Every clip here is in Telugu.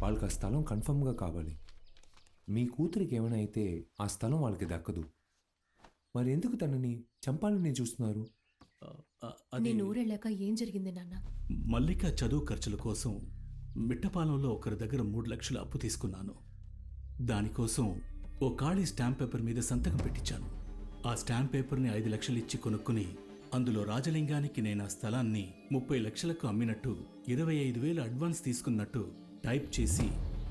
వాళ్ళకి ఆ స్థలం కన్ఫర్మ్గా కావాలి. మీ కూతురికి ఏమైనా అయితే ఆ స్థలం వాళ్ళకి దక్కదు. మరి ఎందుకు తనని చంపాలని చూస్తున్నారు? నేను ఊరెళ్ళాక ఏం జరిగింది నాన్న? మల్లిక చదువు ఖర్చుల కోసం మిట్టపాలెంలో ఒకరి దగ్గర 3 లక్షలు అప్పు తీసుకున్నాను. దానికోసం ఓ ఖాళీ స్టాంప్ పేపర్ మీద సంతకం పెట్టించాను. ఆ స్టాంప్ పేపర్ని 5 లక్షలు ఇచ్చి కొనుక్కుని అందులో రాజలింగానికి నేను ఆ స్థలాన్ని 30 లక్షలకు అమ్మినట్టు 25,000 అడ్వాన్స్ తీసుకున్నట్టు టైప్ చేసి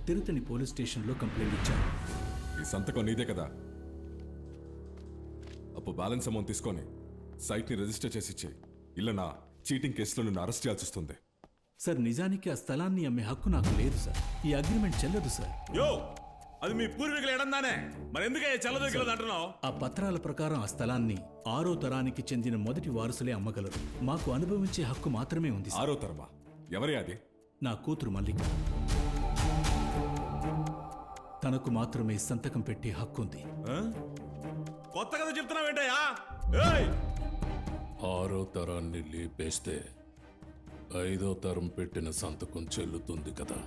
తిరుతని పోలీస్ స్టేషన్లో కంప్లైంట్ ఇచ్చాను. ఈ సంతకం నీదే కదా? అప్పుడు బ్యాలెన్స్ అమౌంట్ తీసుకొని సైట్ని రిజిస్టర్ చేసి ఇచ్చే. ఇల్లనా చీటింగ్ కేసులో నిన్ను అరెస్ట్ చేయాల్సి వస్తుంది. సార్, నిజానికి ఆ స్థలాన్ని అమ్మే హక్కు నాకు లేదు సార్. ఈ అగ్రిమెంట్ చెల్లదు సార్. యో, అది మీ పూర్వీకులు ఎడందానే, మరి ఎందుకే చల్లదగ్గరది అంటున్నావు? ఆ పత్రాల ప్రకారం ఆ స్థలాన్ని 6వ తరానికి చెందిన మొదటి వారసులే అమ్మగలరు. మాకు అనుభవించే హక్కు మాత్రమే ఉంది. 6వ తరమా? ఎవరే అది? నా కూతురు మల్లిక. తనకు మాత్రమే సంతకం పెట్టే హక్కు ఉంది. కొత్త కథ చెప్తున్నావేంటయ్యా? 6వ తరాన్ని లేపేస్తే 5వ తరం పెట్టిన సంతకం చెల్లుతుంది కదా.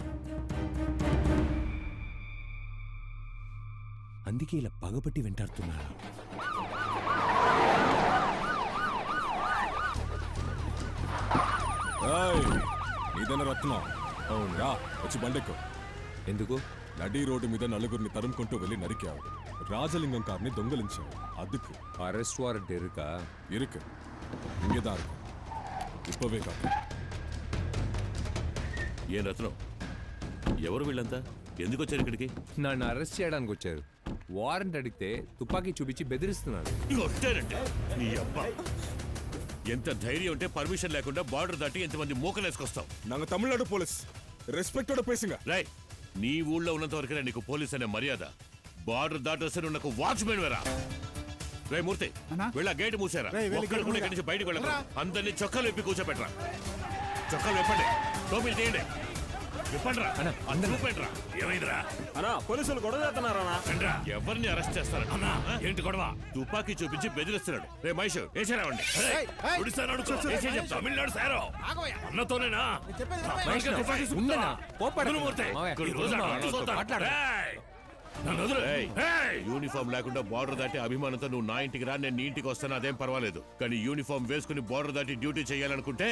అందుకే ఇలా పగబట్టి వెంటాడుతున్నారా? నీదైనా రత్నం? అవునా, వచ్చి బండెక్కు. ఎందుకు? నడి రోడ్డు మీద నలుగురిని తరుముకుంటూ వెళ్ళి నరికావు. రాజలింగం కార్ని దొంగలించావు. అదుకు అరెస్ట్ వారెంట్ ఇరుకా? ఇరుకు ఇంగేదారు ఇప్పవే కాదు. ఏం రత్నం, ఎవరు వీళ్ళంతా? ఎందుకు వచ్చారు ఇక్కడికి? నన్ను అరెస్ట్ చేయడానికి వచ్చారు. వారెంట్ అడిగితే తుపాకీ చూపించి బెదిరిస్తున్నారు. కొట్టారంటే నీ అబ్బా, ఎంత ధైర్యం ఉంటే పర్మిషన్ లేకుండా బార్డర్ దాటి ఎంతమంది మూకలేసుకొస్తావు? నాంగ తమిళనాడు పోలీస్ రెస్పెక్టెడ్ పేసింగ. రై, నీ ఊళ్ళో ఉన్నంత వరకే నీకు పోలీస్ అనే మర్యాద. బార్డర్ దాటేస్తే నువ్వు నాకు వాచ్మెన్ వేరా? రే మూర్తి, వీళ్ళ గేట్ మూసారా? ఒక్కడు కూడా ఇక్కడి నుంచి బయటకు వెళ్ళరా? అందరినీ చొక్కాలు విప్పి కూర్చోబెట్టరా. చొక్కాలు విప్పండి, టోపీలు తీయండి, విప్పండిరా. చూపెట్రా. ఏమైందిరా? పోలీసులు గొడవ చేస్తున్నారా? ఎవరిని అరెస్ట్ చేస్తారా? ఏంటి గొడవ? తుపాకీ చూపించి బెదిరిస్తున్నాడు. రే మహేష్, వేసారావండి. తమిళనాడు సారో అన్నతోనేనా? యూనిఫామ్ లేకుండా బార్డర్ దాటి అభిమానంతో నువ్వు నా ఇంటికి రా, నేను నీ ఇంటికి వస్తాను, అదేం పర్వాలేదు. కానీ యూనిఫామ్ వేసుకుని బార్డర్ దాటి డ్యూటీ చేయాలనుకుంటే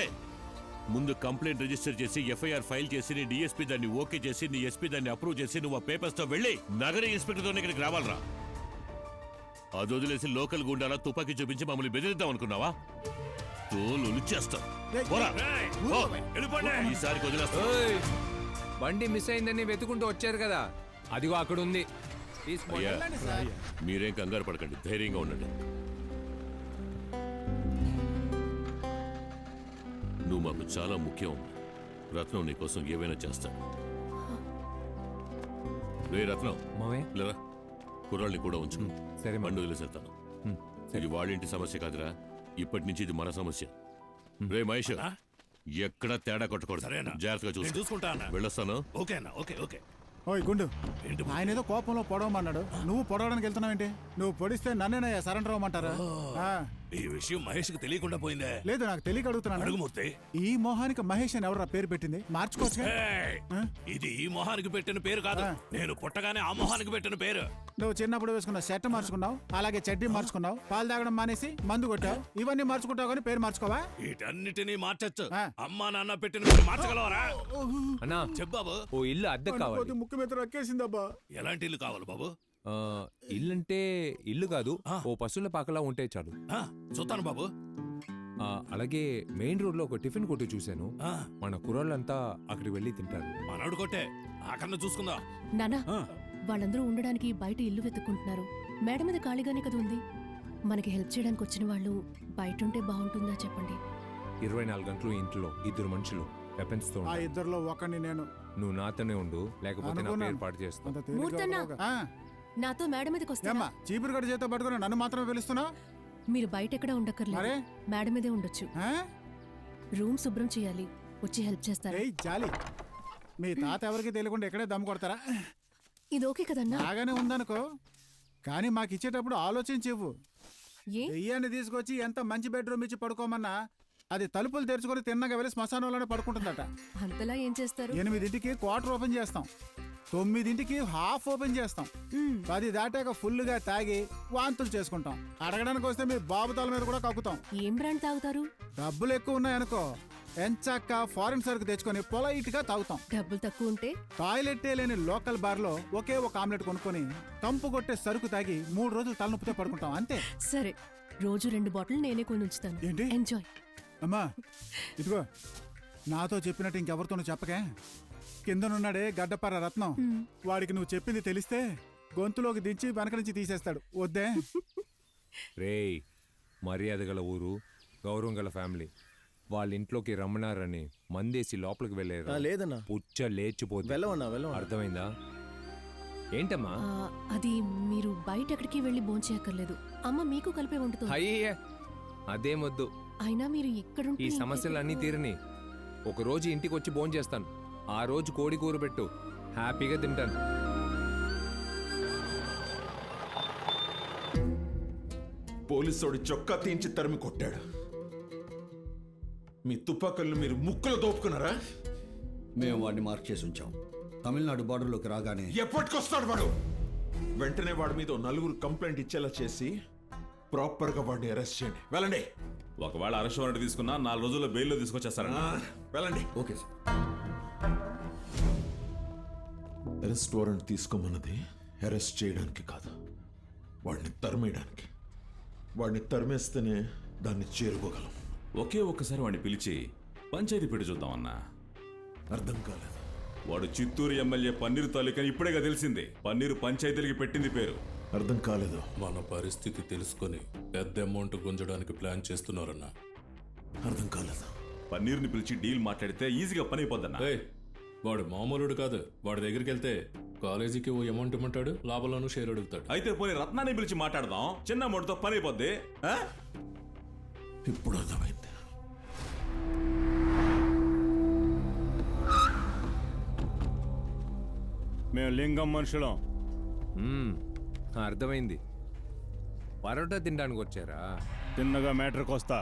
ముందు కంప్లైంట్ రిజిస్టర్ చేసి ఎఫ్ఐఆర్ ఫైల్ చేసి నీ డిఎస్పీ దాన్ని ఓకే చేసి నీ ఎస్పీ దాన్ని అప్రూవ్ చేసి నువ్వు ఆ పేపర్స్ తో వెళ్ళి నగర ఇన్స్పెక్టర్ తో ఇక్కడికి రావాలరా. అది వదిలేసి లోకల్ గుండాలా తుపాకీ చూపించి మమ్మల్ని బెదిరిద్దాం అనుకున్నావా? తోలు చేస్తాం. ఈసారికి వదిలేస్తా. బండి మిస్ అయిందని వెతుకుంటూ వచ్చారు కదా, అదిగో అక్కడ ఉంది. మీరేం కంగారు పడకండి, ధైర్యంగా ఉండండి. నువ్వు మాకు చాలా ముఖ్యం. రత్నం నీ కోసం ఏవైనా చేస్తాను. రే రత్నం, లేరా, కుర్రాళ్ళని కూడా ఉంచు. సరే, మండు వదిలేసేస్తాను. ఇది వాళ్ళింటి సమస్య కాదురా, ఇప్పటి నుంచి ఇది మన సమస్య. రే మహేష్, ఎక్కడా తేడా కొట్టకూడదు. జాగ్రత్తగా చూసుకుంటా. వెళ్ళొస్తాను. ఓయ్ గుండు, ఆయన ఏదో కోపంలో పొడవమన్నాడు, నువ్వు పొడవడానికి వెళ్తున్నావేంటి? నువ్వు పొడిస్తే నన్నేనయ్యా సరెండర్ అవ్వమంటారా? ఈ విషయం మహేష్ కి తెలియకుండా పోయిందే? లేదు, నాకు తెలియక అడుగుతున్నాను. ఈ మొహానికి మహేష్ అని ఎవరా పేరు పెట్టింది? మార్చుకోవచ్చు. ఇది ఈ మొహానికి పెట్టిన పేరు కాదు, నేను పుట్టగానే ఆ మొహానికి పెట్టిన పేరు. నువ్వు చిన్నప్పుడు వేసుకున్న షర్ట్ మార్చుకున్నావు, అలాగే చడ్డీ మార్చుకున్నావు, పాలు తాగడం మానేసి మందు కొట్టావు. ఇవన్నీ మార్చుకుంటావు కానీ పేరు మార్చుకోవా? వీటన్నిటినీ మార్చచ్చు. అమ్మా నాన్న పెట్టిన పేరు మార్చగలవరా? అన్నా చెప్పాబు. ఓ ఇల్లు అద్దెకు కావాలి. ముక్కు మీద రక్కేసిందబ్బా. ఎలాంటి ఇల్లు కావాలి బాబు? ఇల్లంటే ఇల్లు కాదు, ఓ పశువుల పాకలా ఉంటే చాలు. చూస్తాను బాబు. అలాగే మెయిన్ రోడ్ లో ఒక టిఫిన్ కొట్టు చూశాను. మన కుర్రాళ్ళంతా అక్కడికి వెళ్ళి తింటారు. మనోడు కొట్టే ఆకన్నా చూసుకుందా. నానా, వాళ్ళందరూ ఉండడానికి బయట ఇల్లు వెతుక్కుంటున్నారు. మేడ మీద ఖాళీగానే కదా ఉంది. మనకి హెల్ప్ చేయడానికి వచ్చిన వాళ్ళు బయట ఉంటే బాగుంటుందా చెప్పండి. 24 గంటలు ఇంట్లో 2 మనుషులు వెపన్స్ తో. ఆ ఇద్దరులో ఒకరిని నేను. నువ్వు నాతోనే ఉండు, లేకపోతే నా ఏర్పాటు చేస్తాను. నాతో మేడ మీదకి వస్తామా? చీపురు గడి చేత పట్టుకుని నన్ను మాత్రమే పిలుస్తున్నా? మీరు బయట ఎక్కడ ఉండక్కర్లేదు, మేడ మీదే ఉండొచ్చు. రూమ్ శుభ్రం చేయాలి, వచ్చి హెల్ప్ చేస్తారా? జాలి, మీ తాత ఎవరికి తెలియకుండా ఎక్కడే దమ్ము కొడతారా? ఇది ఓకే కదన్నా? బాగానే ఉందనుకో, కానీ మాకు ఇచ్చేటప్పుడు ఆలోచించి ఇవ్వు. దెయ్యాన్ని తీసుకొచ్చి ఎంత మంచి బెడ్రూమ్ ఇచ్చి పడుకోమన్నా అది తలుపులు తెరుచుకొని తిన్నగా వెళ్ళి శ్మశానంలోనే పడుకుంటుందట. అంతలా ఏం చేస్తారు? 8ంటికి క్వార్టర్ ఓపెన్ చేస్తాం, 9ంటికి హాఫ్ ఓపెన్ చేస్తాం, 10 దాటాక ఫుల్గా తాగి వాంతులు చేసుకుంటాం. అడగడానికి వస్తే మీ బాబుతాల మీద కూడా కక్కుతాం. ఏం బ్రాండ్ తాగుతారు? డబ్బులు ఎక్కువ ఉన్నాయనుకో ఎంచక్క ఫారిన్ సరుకు తెచ్చుకొని పొలైట్ గా తాగుతాం. డబ్బులు తక్కువ ఉంటే టాయిలెట్టే లేని లోకల్ బార్ లో ఒకే ఒక ఆమ్లెట్ కొనుక్కొని కంపు కొట్టే సరుకు తాగి 3 రోజులు తలనొప్పితే పడుకుంటాం అంతే. సరే, రోజు 2 బాటిల్ నేనే కొని ఉంచుతాను. ఏంటి? ఎంజాయ్. అమ్మా ఇదిగో, నాతో చెప్పినట్టు ఇంకెవరితోనూ చెప్పకే. కిందనున్నాడే గడ్డపార రత్నం, వాడికి నువ్వు చెప్పింది తెలిస్తే గొంతులోకి దించి వెనక నుంచి తీసేస్తాడు. వద్దే. రేయ్, మర్యాద గల ఊరు, గౌరవం గల ఫ్యామిలీ. వాళ్ళ ఇంట్లోకి రమ్మన్నారని మందేసి లోపలికి వెళ్ళారు. లేదన్నా, పుచ్చ లేచిపోతుంది. వెళ్ళవన్నా. అర్థమైందా? ఏంటమ్మా? అది మీరు బయట ఎక్కడికి వెళ్ళి భోంచేయక్కర్లేదు. అమ్మ మీకు కలిపే వండుతుంది. అయ్యే అదేమొద్దు. అయినా మీరు ఇక్కడుంటే ఈ సమస్యలన్నీ తీరని ఒక రోజు ఇంటికి వచ్చి భోంచేస్తాను. ఆ రోజు కోడి కూర పెట్టు, హ్యాపీగా తింటాను. పోలీసోడి చొక్కా తీయించి తరిమి కొట్టాడు. మీ తుపాకులను మీరు ముక్కలు దోపుకున్నారా? మేము వాడిని మార్క్ చేసి ఉంచాం. తమిళనాడు బార్డర్లోకి రాగానే ఎప్పటికొస్తాడు వాడు? వెంటనే వాడి మీద 4 కంప్లైంట్ ఇచ్చేలా చేసి ప్రాపర్ గా వాడిని అరెస్ట్ చేయండి. వెళ్ళండి. ఒకవేళ అరెస్ట్ వారెంట్ తీసుకున్నా 4 రోజుల్లో బెయిల్లో తీసుకొచ్చేస్తారన్నా. వెళ్ళండి. Okay sir. అరెస్ట్ వారెంట్ తీసుకోమన్నది అరెస్ట్ చేయడానికి కాదు, వాడిని తరిమేయడానికి. వాడిని తరిమేస్తేనే దాన్ని చేరుకోగలం. ఒకే ఒక్కసారి వాడిని పిలిచి పంచాయతీ పెట్టి చూద్దామన్నా. అర్థం కాలేదు. వాడు చిత్తూరు ఎమ్మెల్యే పన్నీరు తాలూకా ఇప్పుడేగా తెలిసింది. పన్నీరు పంచాయతీలకి పెట్టింది పేరు. అర్థం కాలేదు. మన పరిస్థితి తెలుసుకొని పెద్ద అమౌంట్ గుంజడానికి ప్లాన్ చేస్తున్నారన్నా. అర్థం కాలేదు. పన్నీరుని పిలిచి డీల్ మాట్లాడితే ఈజీగా పని అయిపోద్దన్నా. వాడు మామూలుడు కాదు. వాడి దగ్గరికి వెళ్తే కాలేజీకి ఓ అమౌంట్ ఇమ్మంటాడు, లాభంలోనూ షేర్ అడుగుతాడు. అయితే పోనీ రత్నాన్ని పిలిచి మాట్లాడదాం, చిన్న అమౌంట్తో పని అయిపోద్ది. ఇప్పుడు అర్థమైంది. మేము లింగం మనుషులం. అర్థమైంది. పరోటా తినడానికి వచ్చారా? తిన్నగా మ్యాటర్కి వస్తా.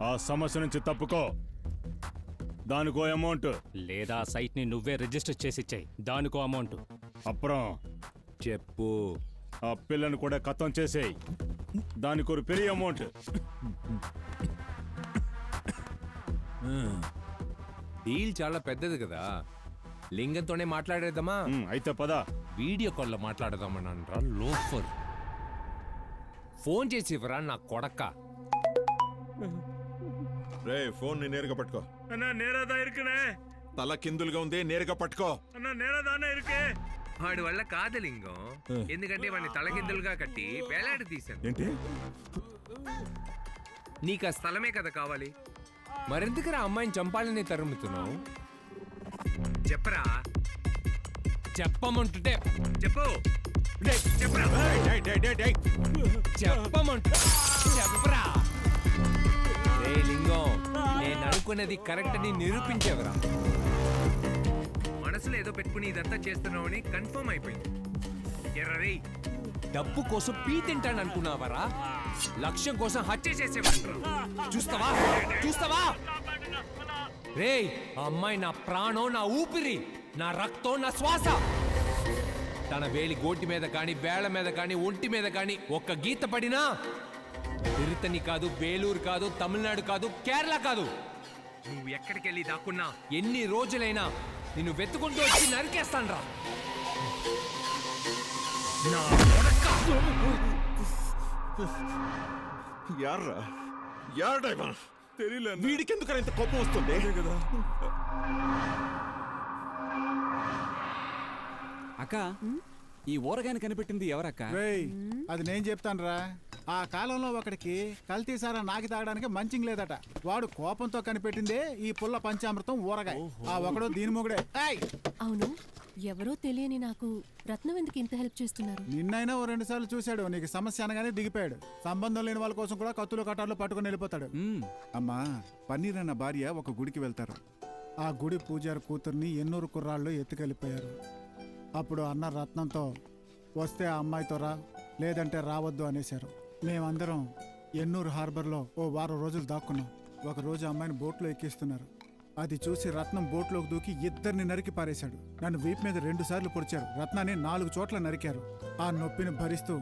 ఆ సమస్య నుంచి తప్పుకో, దానికో అమౌంట్. లేదా సైట్ ని నువ్వే రిజిస్టర్ చేసి ఇచ్చాయి, దానికో అమౌంట్. అப்புறம் చెప్పు. ఆ పిల్లను కూడా ఖతం చేసేయి, దానికో పెరియ అమౌంట్. డీల్ చాలా పెద్దది కదా, లింగంతోనే మాట్లాడేద్దామా? అయితే పద. వీడియో కాల్లో మాట్లాడదామన్నారా లోఫర్? ఫోన్ చేసి ఇవ్వరా నా కొడక్క. రే, ఫోన్ ని నేరుగా పట్టుకో. నేరదా ఇరుకునే. తల కిందులుగా ఉంది, నేరుగా పట్టుకో. నేరదానే ఇరుకే. వాడి వల్ల కాదు లింగం, ఎందుకంటే వాడిని తలకిందులుగా కట్టి వేలాడి తీశాను. ఏంటి? నీకు ఆ స్థలమే కదా కావాలి, మరెందుకురా అమ్మాయిని చంపాలని తరుముతున్నావు? చెప్పరా, చెప్పమంటుంటే చెప్పు. చెప్పమంటు చెప్పరా. రే లింగం, నేను అనుకున్నది కరెక్ట్ అని నిరూపించేవరా. మనసులో ఏదో పెట్టుకుని ఇదంతా చేస్తున్నావని కన్ఫర్మ్ అయిపోయింది. ఎర్రరే, డబ్బు కోసం పీ తింటాను అనుకున్నావరా? లక్ష్యం కోసం హత్య చేసేవారా? చూస్తావా చూస్తావా? రే, ఆ అమ్మాయి నా ప్రాణం, నా ఊపిరి, నా రక్తం, నా శ్వాస. తన వేలి గోటి మీద కాని, వేళ్ల మీద కాని, ఒంటి మీద కాని ఒక్క గీత పడినా తిరుతని కాదు, వేలూరు కాదు, తమిళనాడు కాదు, కేరళ కాదు, నువ్వు ఎక్కడికి వెళ్ళి దాక్కున్నా ఎన్ని రోజులైనా నిన్ను వెతుకుంటూ వచ్చి నరికేస్తాను రా. యార్రా, యార్డైవా తెలియలే. వీడికి ఎందుకని ఇంత కోపం వస్తుంది కదా? అక్క, ఈ ఊరగాయని కనిపెట్టింది ఎవరక్క? అది నేను చెప్తాను రా. ఆ కాలంలో ఒకడికి కల్తీసారా నాకి తాగడానికి మంచింగ్ లేదట. వాడు కోపంతో కనిపెట్టిందే ఈ పుల్ల పంచామృతం ఊరగాయ. ఆ ఒకడో దీని మొగుడే. అవును, ఎవరో తెలియని నాకు రత్నం ఎందుకు ఇంత హెల్ప్ చేస్తున్నారు? నిన్నైనా ఓ 2 సార్లు చూశాడు. నీకు సమస్య అనగానే దిగిపోయాడు. సంబంధం లేని వాళ్ళ కోసం కూడా కత్తులు కటార్లు పట్టుకుని వెళ్ళిపోతాడు. అమ్మా, పన్నీర్ అన్న భార్య ఒక గుడికి వెళ్తారు. ఆ గుడి పూజారి కూతుర్ని ఎన్నూరు కుర్రాళ్ళు ఎత్తుకెళ్ళిపోయారు. అప్పుడు అన్న రత్నంతో వస్తే ఆ అమ్మాయితో రా, లేదంటే రావద్దు అనేశారు. మేమందరం ఎన్నూరు హార్బర్లో ఓ 1 వారం రోజులు దాక్కున్నాం. ఒకరోజు అమ్మాయిని బోట్లో ఎక్కిస్తున్నారు. అది చూసి రత్నం బోట్లోకి దూకి ఇద్దరిని నరికి పారేశాడు. నన్ను వీపు మీద 2 సార్లు పొడిచారు. రత్నాన్ని 4 చోట్ల నరికారు. ఆ నొప్పిని భరిస్తూ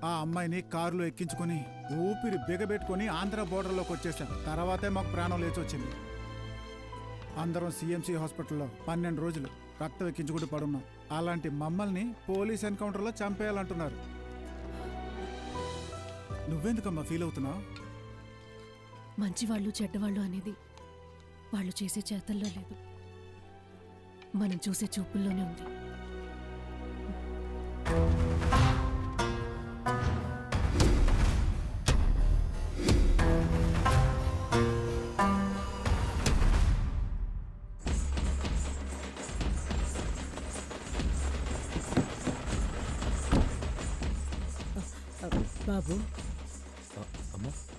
ఆ అమ్మాయిని కారులో ఎక్కించుకొని ఊపిరి బిగబెట్టుకొని ఆంధ్ర బోర్డర్లోకి వచ్చేసాం. తర్వాతే మాకు ప్రాణం లేచి వచ్చింది. అందరం సిఎంసి హాస్పిటల్లో 12 రోజులు రక్తం ఎక్కించుకుంటూ పడున్నాం. అలాంటి మమ్మల్ని పోలీస్ ఎన్కౌంటర్లో చంపేయాలంటున్నారు. నువ్వెందుకమ్మా ఫీల్ అవుతున్నావు? మంచివాళ్ళు చెడ్డవాళ్ళు అనేది వాళ్ళు చేసే చేతల్లో లేదు, మనం చూసే చూపుల్లోనే ఉంది. బాబు,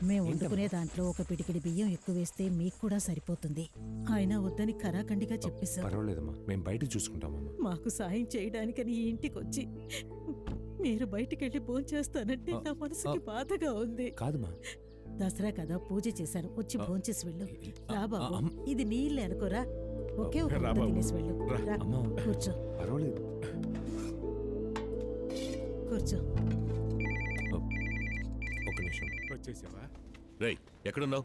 మేము వండుకునే దాంట్లో ఒక పిడికిడి బియ్యం ఎక్కువ వేస్తే మీకు కూడా సరిపోతుంది. ఆయన వద్దని కరాఖండిగా చెప్పేశారు. పర్వాలేదమ్మా, మేము బయట చూసుకుంటామమ్మా. మాకు సాయం చేయడానికని ఈ ఇంటికి వచ్చి మీరు బయటికి వెళ్ళి భోంచేస్తానంటే నా మనసుకి బాధగా ఉంది. కాదమ్మా, దసరా కదా, పూజ చేశాను, వచ్చి భోంచేసి వెళ్ళు. రా బాబు, ఇది నీళ్ళే అనుకోరా, ఒకే ఒక ముద్ద తినేసి వెళ్ళు. రా, కూర్చో. పర్వాలేదు, కూర్చో. ఒక నిమిషం. వచ్చేసావా? రేయ్, ఎక్కడున్నావు?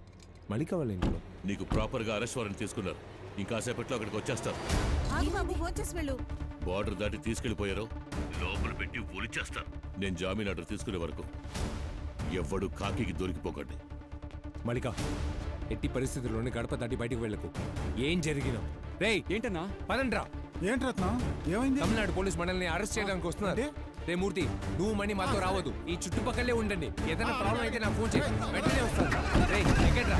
మళ్ళీ కావాలి ఇంట్లో. నీకు ప్రాపర్ గా అరెస్ట్ వారెంట్ తీసుకున్నారు. ఇంకాసేపట్లో అక్కడికి వచ్చేస్తారు. బార్డర్ దాటి తీసుకెళ్లిపోయారు, లోపల పెట్టి ఒలిచేస్తారు. నేను జామీన్ ఆర్డర్ తీసుకునే వరకు ఎవ్వడు కాకికి దొరికిపోకండి. మలిక, ఎట్టి పరిస్థితుల్లోనే గడప దాటి బయటికి వెళ్ళకు. ఏం జరిగినా రేయ్ ఏంటన్నా పదండ్రా. ఏంటి రత్నం, ఏమైంది? తమిళనాడు పోలీస్ మనల్ని అరెస్ట్ చేయడానికి వస్తున్నారు. రే మూర్తి, నువ్వు మణి మాతో రావద్దు, ఈ చుట్టుపక్కలే ఉండండి. ఏదైనా ప్రాబ్లం అయితే నాకు ఫోన్ చేయి, వెంటనే వస్తాను. రే ఎక్కడ్రా.